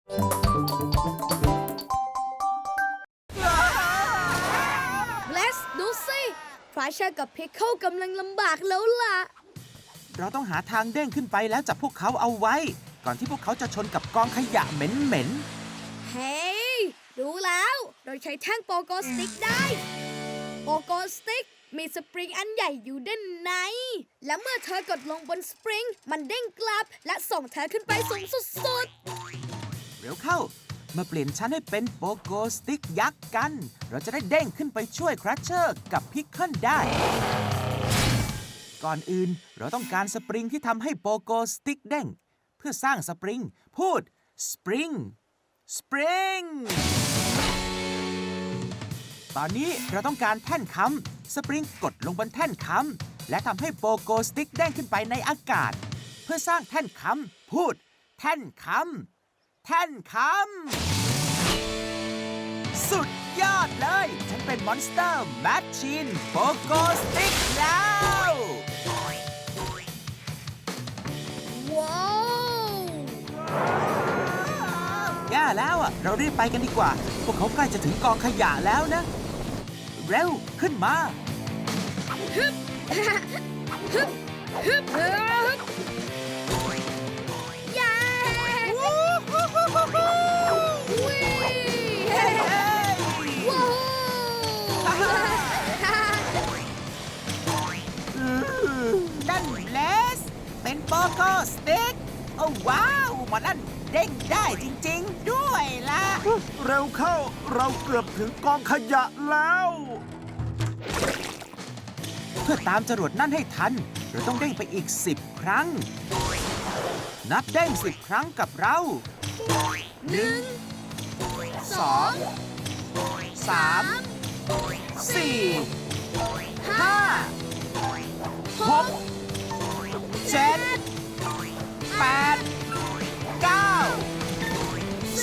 เบลสดูสิพราชากับพิคเคิลกำลังลำบากแล้วล่ะ เราต้องหาทางเด้งขึ้นไปแล้วจับพวกเขาเอาไว้ ก่อนที่พวกเขาจะชนกับกองขยะเหม็น เฮ้ยรู้แล้ว เราใช้แท่งโปโกสติ๊กได้ โปโกสติ๊กมีสปริงอันใหญ่อยู่ด้านใน และเมื่อเธอกดลงบนสปริงมันเด้งกลับ และส่งเธอขึ้นไปสูงสุด ๆ เร็วเข้า มาเปลี่ยนชั้นให้เป็นโปโกสติ๊กยักษ์กัน เราจะได้เด้งขึ้นไปช่วยครัชเชอร์กับพิกเกิลได้ ก่อนอื่นเราต้องการสปริงที่ทำให้โปโกสติ๊กเด้ง เพื่อสร้างสปริง พูดสปริง สปริง ตอนนี้เราต้องการแท่นค้ำสปริงกดลงบนแท่นค้ำและทำให้โปโกสติ๊กเด้งขึ้นไปในอากาศ เพื่อสร้างแท่นค้ำพูด แท่นค้ำแท่นค้ำสุดยอดเลย ฉันเป็นมอนสเตอร์แมชชีนโปโกสติ๊กแล้ว ๆ ว้าว แย่แล้วอ่ะ เรารีบไปกันดีกว่า พวกเขาใกล้จะถึงกองขยะแล้วนะ เร็ว ขึ้นมา ฮึบฮึบฮึบเย้วิ่งว้าว นั่นเลสเป็นโปโกสติ๊ก โอ้ว้าวหมอนั่นเด้งได้จริงๆ ด้วยล่ะ เร็วเข้า เราเกือบถึงกองขยะแล้ว เพื่อตามจรวดนั่นให้ทัน เราต้องเด้งไปอีก 10 ครั้ง นับเด้ง10 ครั้งกับเรา 1 2 3 4 5 6 7 8 9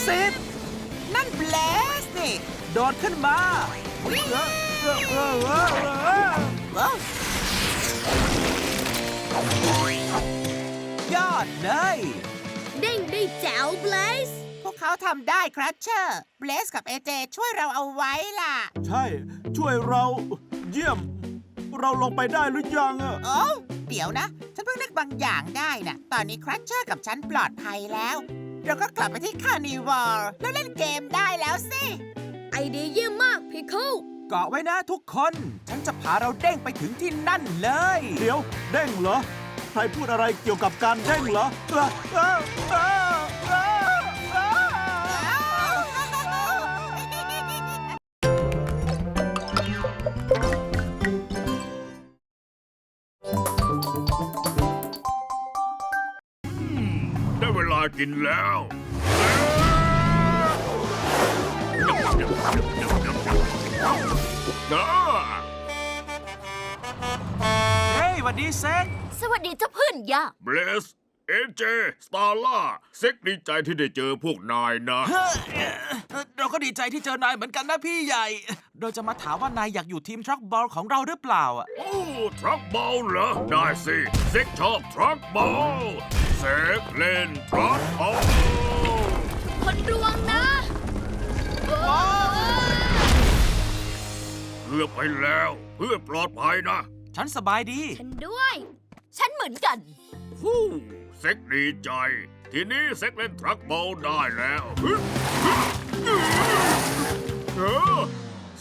10 นั่นเบลสนี่ โดดขึ้นมาว้าวยอดเลย เด้งได้แจ๋วเบลส พวกเขาทำได้ครัชเชอร์เบลสกับเอเจช่วยเราเอาไว้ล่ะ ใช่ ช่วยเรา เยี่ยม เราลงไปได้หรือยังอะ โอ้เดี๋ยวนะ ฉันเพิ่งนึกบางอย่างได้นะตอนนี้ครัชเชอร์กับฉันปลอดภัยแล้ว เราก็กลับไปที่คาร์นิวัลแล้วเล่นเกมได้แล้วสิ ไอเดียเยี่ยมมากพิคเคิล เกาะไว้นะทุกคน ฉันจะพาเราเด้งไปถึงที่นั่นเลย เดี๋ยว เด้งเหรอ ใครพูดอะไรเกี่ยวกับการเด้งเหรอได้เวลากินแล้วอ่า เฮ้ยหวัดดีเซ็ก สวัสดีเจ้าเพื่อนยาก เบลส เอเจ สตาร์ล่า เซ็กดีใจที่ได้เจอพวกนายนะ เราก็ดีใจที่เจอนายเหมือนกันนะพี่ใหญ่ โดยจะมาถามว่านายอยากอยู่ทีมทรัคบอลของเราหรือเปล่าอ่ะ โอ้ ทรัคบอลเหรอ ได้สิ เซ็กชอบทรัคบอล เซ็กเล่นทรัคบอล คนดวงนะ เพื่อไปแล้ว เพื่อปลอดภัยนะ ฉันสบายดี ฉันด้วย ฉันเหมือนกัน ฟู่เซ็กดีใจ ทีนี้เซ็กเล่นทรัคบอลได้แล้ว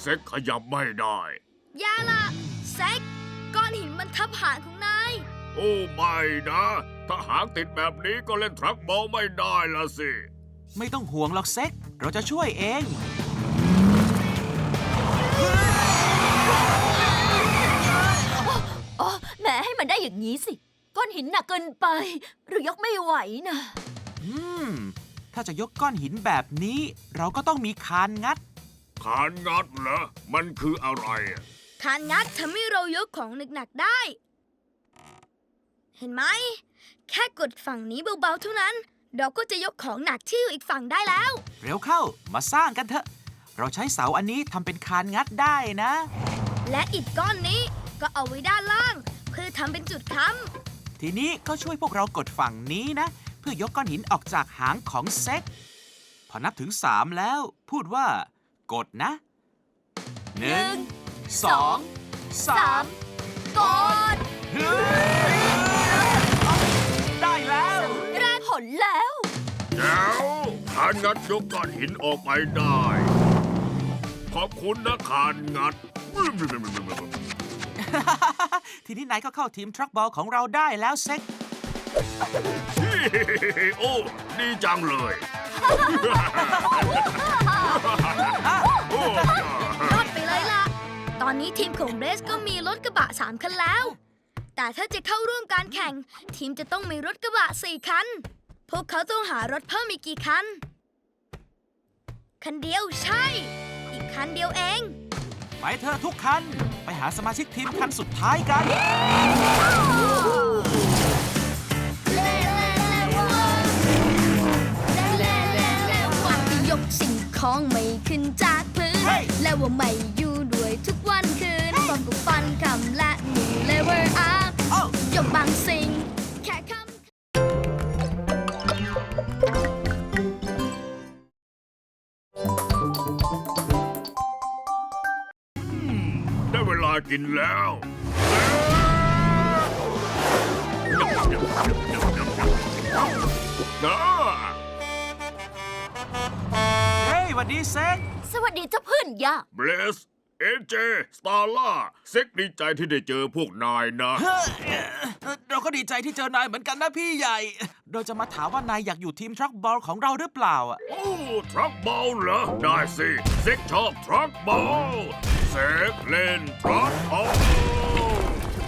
เซ็กขยับไม่ได้ อย่าละเซ็กก้อนหินมันทับหางของนาย โอ้ไม่นะ ถ้าหางติดแบบนี้ก็เล่นทรัคบอลไม่ได้ละสิ ไม่ต้องห่วงหรอกเซ็ก เราจะช่วยเอง อ๋อแหมให้มันได้อย่างนี้สิ ก้อนหินหนักเกินไป หรือยกไม่ไหวนะ ถ้าจะยกก้อนหินแบบนี้ เราก็ต้องมีคานงัด ขานงัดเหรอ มันคืออะไรอะ คานงัดทำให้เรายกของหนักๆได้ เห็นไหม แค่กดฝั่งนี้เบาๆเท่านั้น เราก็จะยกของหนักที่อยู่อีกฝั่งได้แล้ว เร็วเข้า มาสร้างกันเถอะ เราใช้เสาอันนี้ทำเป็นคานงัดได้นะ และอิฐก้อนนี้ก็เอาไว้ด้านล่าง เพื่อทำเป็นจุดค้ำ ทีนี้ก็ช่วยพวกเรากดฝั่งนี้นะ เพื่อยกก้อนหินออกจากหางของเซ็ก พอนับถึง 3 แล้ว พูดว่า กดนะ 1 2 3 กด ได้แล้ว แรงผลแล้ว แล้วคานงัดยกก้อนหินออกไปได้ ขอบคุณนะคานงัด ทีนี้นายก็เข้าทีมทรัคบอลของเราได้แล้วเซ็ก โอ้ ดีจังเลย โอ้ ยอดไปเลยล่ะ ตอนนี้ทีมของเบสก็มีรถกระบะ 3 คันแล้ว แต่ถ้าจะเข้าร่วมการแข่ง ทีมจะต้องมีรถกระบะ 4 คัน พวกเขาต้องหารถเพิ่มอีกกี่คัน คันเดียวใช่ อีกคันเดียวเอง ไปเถอะทุกคัน ไปหาสมาชิกทีมคันสุดท้ายกัน ยกสิ่งของไม่ขึ้นจากพื้น Hey! แล้วว่าไม่อยู่ด้วยทุกวันคืนพร้อมกับฟันคำและมีเลเวอร์อัพ โอ้ ยกบางสิ่ง แค่คำ ได้เวลากินแล้วนะ เฮ้ยหวัดดีเซ็ก สวัสดีเจ้าเพื่อนยา เบส เอเจ สตาร์ล่า เซ็กดีใจที่ได้เจอพวกนายนะ เราก็ดีใจที่เจอนายเหมือนกันนะพี่ใหญ่ เราจะมาถามว่านายอยากอยู่ทีมทรัคบอลของเราหรือเปล่าอ่ะ โอ้ ทรัคบอลเหรอ ได้สิ เซ็กชอบทรัคบอล เซ็กเล่นทรัคบอล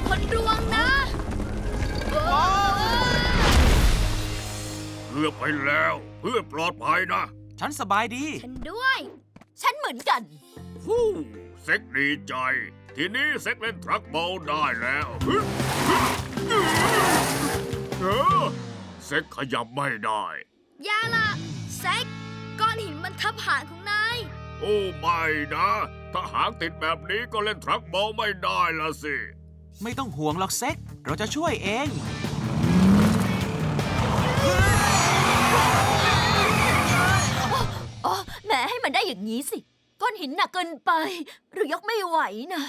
คนดวงนะ เพื่อไปแล้ว เพื่อปลอดภัยนะ ฉันสบายดี ฉันด้วย ฉันเหมือนกัน ฟู่เซ็กดีใจ ทีนี้เซ็กเล่นทรัคบอลได้แล้วเซ็กขยับไม่ได้ อย่าล่ะแซกก้อนหินมันทับหางของนาย โอ้ไม่นะ ถ้าหางติดแบบนี้ก็เล่นทรัคบอลไม่ได้ละสิ ไม่ต้องห่วงหรอกเซ็ก เราจะช่วยเอง อ๋อแหมให้มันได้อย่างนี้สิ ก้อนหินหนักเกินไป หรือยกไม่ไหวนะ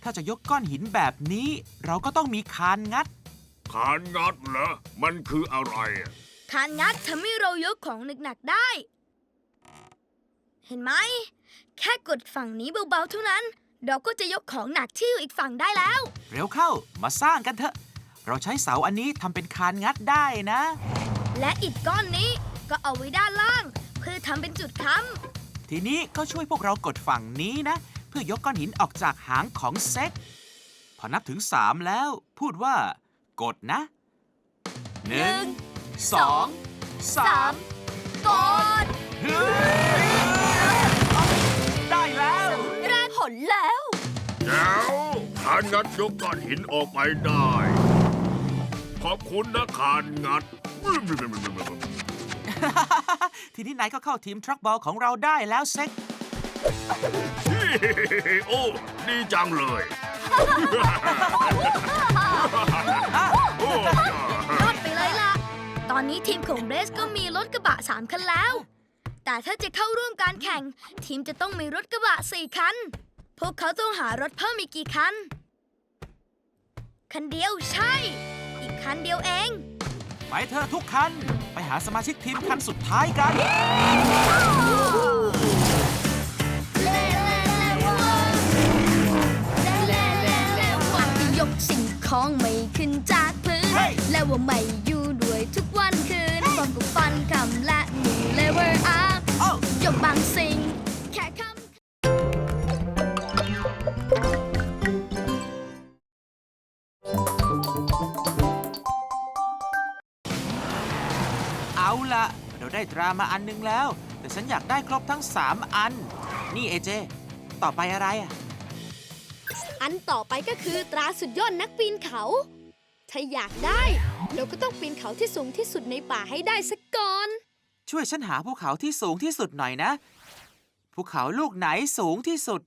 ถ้าจะยกก้อนหินแบบนี้ เราก็ต้องมีคานงัด ขานงัดเหรอ มันคืออะไรอะ คานงัดทำให้เรายกของหนักๆได้ เห็นไหม แค่กดฝั่งนี้เบาๆเท่านั้น เราก็จะยกของหนักที่อยู่อีกฝั่งได้แล้ว เร็วเข้า มาสร้างกันเถอะ เราใช้เสาอันนี้ทำเป็นคานงัดได้นะ และอิฐก้อนนี้ก็เอาไว้ด้านล่าง เพื่อทำเป็นจุดค้ ทีนี้ก็ช่วยพวกเรากดฝั่งนี้นะ เพื่อยกก้อนหินออกจากหางของเซ็ก พอนับถึง 3 แล้ว พูดว่า กดนะ 1 2 3 กด ได้แล้ว แรงผลแล้ว แล้วขานงัดยกก้อนหินออกไปได้ ขอบคุณนะขานงัด ทีนี้นายก็เข้าทีมทรัคบอลของเราได้แล้วเซ็ก โอ้ ดีจังเลย โอ้ ำยอดไปเลยล่ะ ตอนนี้ทีมของเบสก็มีรถกระบะ 3 คันแล้ว แต่ถ้าจะเข้าร่วมการแข่ง ทีมจะต้องมีรถกระบะ 4 คัน พวกเขาต้องหารถเพิ่มอีกกี่คัน คันเดียวใช่ อีกคันเดียวเอง ไปเถอะทุกคัน ไปหาสมาชิกทีมคันสุดท้ายกัน ยกสิ่งของไม่ขึ้นจากพื้น Hey! แล้วว่าไม่อยู่ด้วยทุกวันคืนพร้อมกับฟันคำและมีเลเวอร์อัพ โอ้ ยกบางสิ่ง แค่คำ เอาละเราได้ตรามาอันนึงแล้ว แต่ฉันอยากได้ครบทั้ง 3 อัน นี่เอเจ ต่อไปอะไรอ่ะ อันต่อไปก็คือตราสุดยอดนักปีนเขา ถ้าอยากได้ เราก็ต้องปีนเขาที่สูงที่สุดในป่าให้ได้สักก่อน ช่วยฉันหาภูเขาที่สูงที่สุดหน่อยนะ ภูเขาลูกไหนสูงที่สุด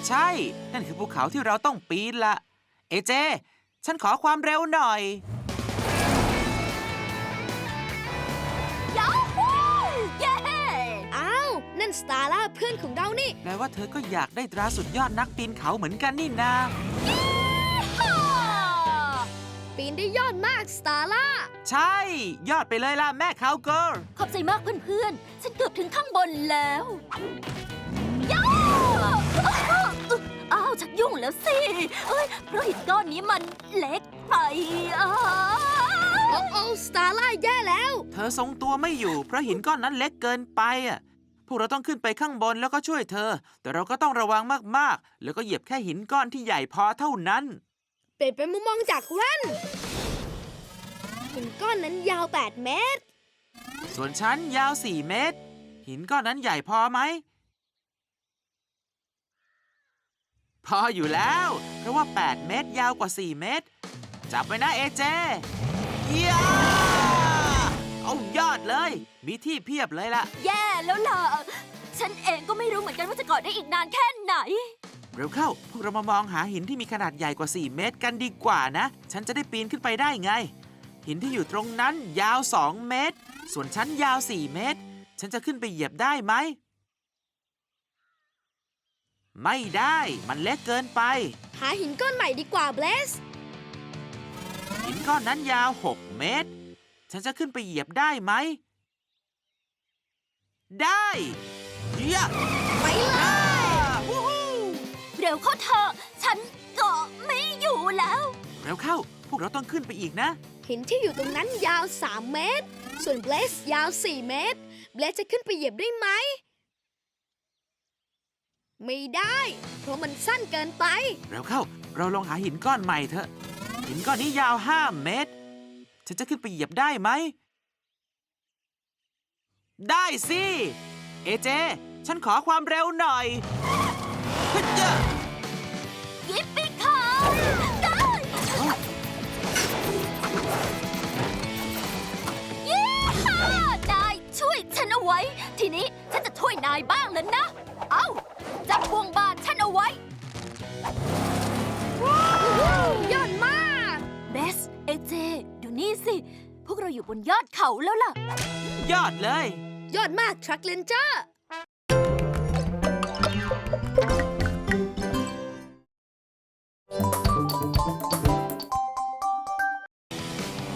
ใช่ นั่นคือภูเขาที่เราต้องปีนละเอเจ ฉันขอความเร็วหน่อย สตาร่าเพื่อนของเรานี่ แปลว่าเธอก็อยากได้ตราสุดยอดนักปีนเขาเหมือนกันนี่นา ปีนได้ยอดมากสตาร่า ใช่ ยอดไปเลยล่ะแม่เขาเกิร์ล ขอบใจมากเพื่อนๆ ฉันเกือบถึงข้างบนแล้วย่าอ้าวชักยุ่งแล้วสิเอ้ยเพราะหินก้อนนี้มันเล็กไปอ่ะ โอ้สตาร่าแย่แล้ว เธอทรงตัวไม่อยู่เพราะหินก้อนนั้นเล็กเกินไปอ่ะ พวกเราต้องขึ้นไปข้างบนแล้วก็ช่วยเธอ แต่เราก็ต้องระวังมากๆ แล้วก็เหยียบแค่หินก้อนที่ใหญ่พอเท่านั้น เปลี่ยนเป็นมุมมองจากแว่นหินก้อนนั้นยาว 8 เมตร ส่วนฉันยาว 4 เมตร หินก้อนนั้นใหญ่พอไหม พออยู่แล้ว เพราะว่า 8 เมตรยาวกว่า 4 เมตร จับไว้นะเอเจยาเอายอดเลย มีที่เพียบเลยล่ะ แย่แล้วล่ะ ฉันเองก็ไม่รู้เหมือนกันว่าจะเกาะได้อีกนานแค่ไหน เร็วเข้า พวกเรามามองหาหินที่มีขนาดใหญ่กว่า 4 เมตรกันดีกว่านะ ฉันจะได้ปีนขึ้นไปได้ไง หินที่อยู่ตรงนั้นยาว 2 เมตร ส่วนฉันยาว 4 เมตร ฉันจะขึ้นไปเหยียบได้ไหม ไม่ได้ มันเล็กเกินไป หาหินก้อนใหม่ดีกว่าเบลส หินก้อนนั้นยาว 6 เมตร ฉันจะขึ้นไปเหยียบได้ไหม ได้เยี่ยม ไปเลย วู้ฮู้ เร็วเข้าเถอะ ฉันเกาะไม่อยู่แล้ว เร็วเข้า พวกเราต้องขึ้นไปอีกนะ หินที่อยู่ตรงนั้นยาว 3 เมตร ส่วนเบลสยาว 4 เมตร เบลสจะขึ้นไปเหยียบได้ไหม ไม่ได้ เพราะมันสั้นเกินไป เร็วเข้า เราลองหาหินก้อนใหม่เถอะ หินก้อนนี้ยาว 5 เมตร ฉันจะขึ้นไปเหยียบได้ไหม ได้สิ เอเจ ฉันขอความเร็วหน่อยฮึดเยอะ ยิปปี้ค่ะได้เย้นายช่วยฉันเอาไว้ ทีนี้ฉันจะช่วยนายบ้างแล้วนะ เอ้า จับพวงบาทฉันเอาไว้ ยอดมาก เบส เอเจ ดูนี่สิ พวกเราอยู่บนยอดเขาแล้วล่ะ ยอดเลย ยอดมากทรัคเลนเจอร์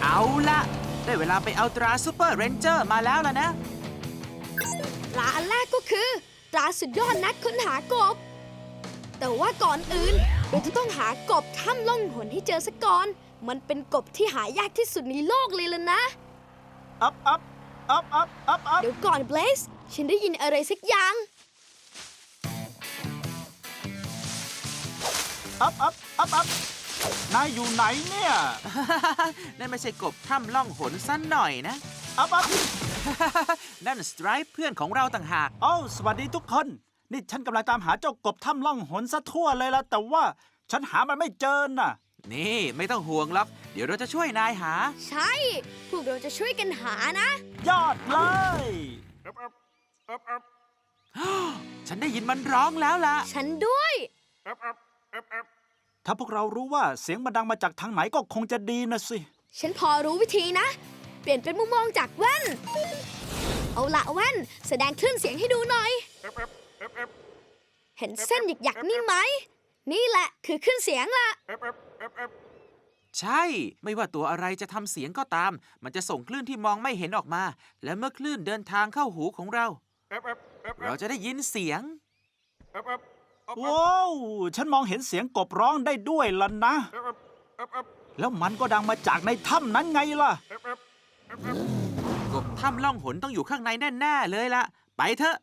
เอาละได้เวลาไปเอาตราซูเปอร์เรนเจอร์มาแล้วล่ะนะ ตราอันแรกก็คือตราสุดยอดนักค้นหากบ แต่ว่าก่อนอื่นเราจะต้องหากบถ้ำล่องหนให้เจอซะก่อน มันเป็นกบที่หายากที่สุดในโลกเลยล่ะนะ อัพอัพอัพอัพอัพอัพ เดี๋ยวก่อนเบลสฉันได้ยินอะไรสักอย่าง อัพอัพอัพอัพนายอยู่ไหนเนี่ย นั่นไม่ใช่กบถ้ำล่องหนสั้นหน่อยนะ อัพอัพ นั่นสไตรป์เพื่อนของเราต่างหาก โอ้สวัสดีทุกคน นี่ฉันกำลังตามหาเจ้ากบถ้ำล่องหนซะทั่วเลยละแต่ว่าฉันหามันไม่เจอน่ะ นี่ไม่ต้องห่วงหรอก เดี๋ยวเราจะช่วยนายหา ใช่ พวกเราจะช่วยกันหานะ ยอดเลย ฉันได้ยินมันร้องแล้วล่ะ ฉันด้วย ถ้าพวกเรารู้ว่าเสียงมันดังมาจากทางไหนก็คงจะดีนะสิ ฉันพอรู้วิธีนะ เปลี่ยนเป็นมุมมองจากแว่น เอาละแว่น แสดงคลื่นเสียงให้ดูหน่อย เห็นเส้นหยักๆนี่ไหม นี่แหละคือคลื่นเสียงล่ะ ใช่ ไม่ว่าตัวอะไรจะทำเสียงก็ตาม มันจะส่งคลื่นที่มองไม่เห็นออกมา และเมื่อคลื่นเดินทางเข้าหูของเรา เราจะได้ยินเสียง ว้าว ฉันมองเห็นเสียงกบร้องได้ด้วยล่ะนะ แล้วมันก็ดังมาจากในถ้ำนั้นไงล่ะ กบถ้ำล่องหนต้องอยู่ข้างในแน่ๆเลยล่ะ ไปเถอะ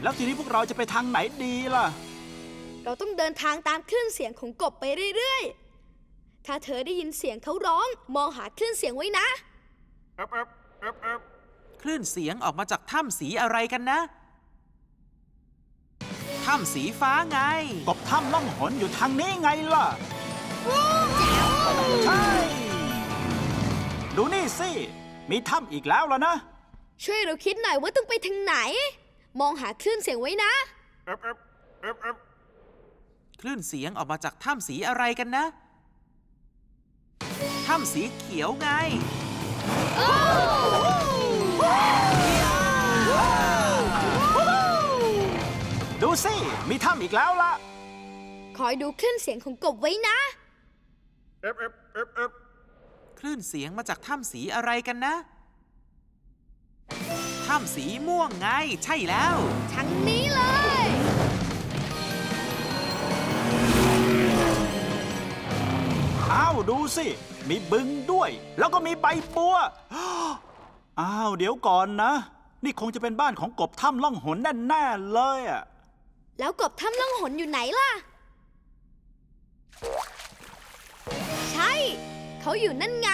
แล้วทีนี้พวกเราจะไปทางไหนดีล่ะ เราต้องเดินทางตามคลื่นเสียงของกบไปเรื่อยๆ ถ้าเธอได้ยินเสียงเขาร้อง มองหาคลื่นเสียงไว้นะ คลื่นเสียงออกมาจากถ้ำสีอะไรกันนะ ถ้ำสีฟ้าไง กบถ้ำล่องหนอยู่ทางนี้ไงล่ะ ใช่ ดูนี่สิ มีถ้ำอีกแล้วล่ะนะ ช่วยเราคิดหน่อยว่าต้องไปทางไหน มองหาคลื่นเสียงไว้นะ คลื่นเสียงออกมาจากถ้ำสีอะไรกันนะ ถ้ ถ้ำสีเขียวไง ดูสิ มีถ้ำอีกแล้วล่ะ คอยดูคลื่นเสียงของกบไว้นะ คลื่นเสียงมาจากถ้ำสีอะไรกันนะ ถ้ำสีม่วงไง ใช่แล้ว ทางนี้เลย อ้าว ดูสิ มีบึงด้วย แล้วก็มีใบบัว อ้าว เดี๋ยวก่อนนะ นี่คงจะเป็นบ้านของกบถ้ำล่องหนแน่ๆเลยอ่ะ แล้วกบถ้ำล่องหนอยู่ไหนล่ะ ใช่ เขาอยู่นั่นไง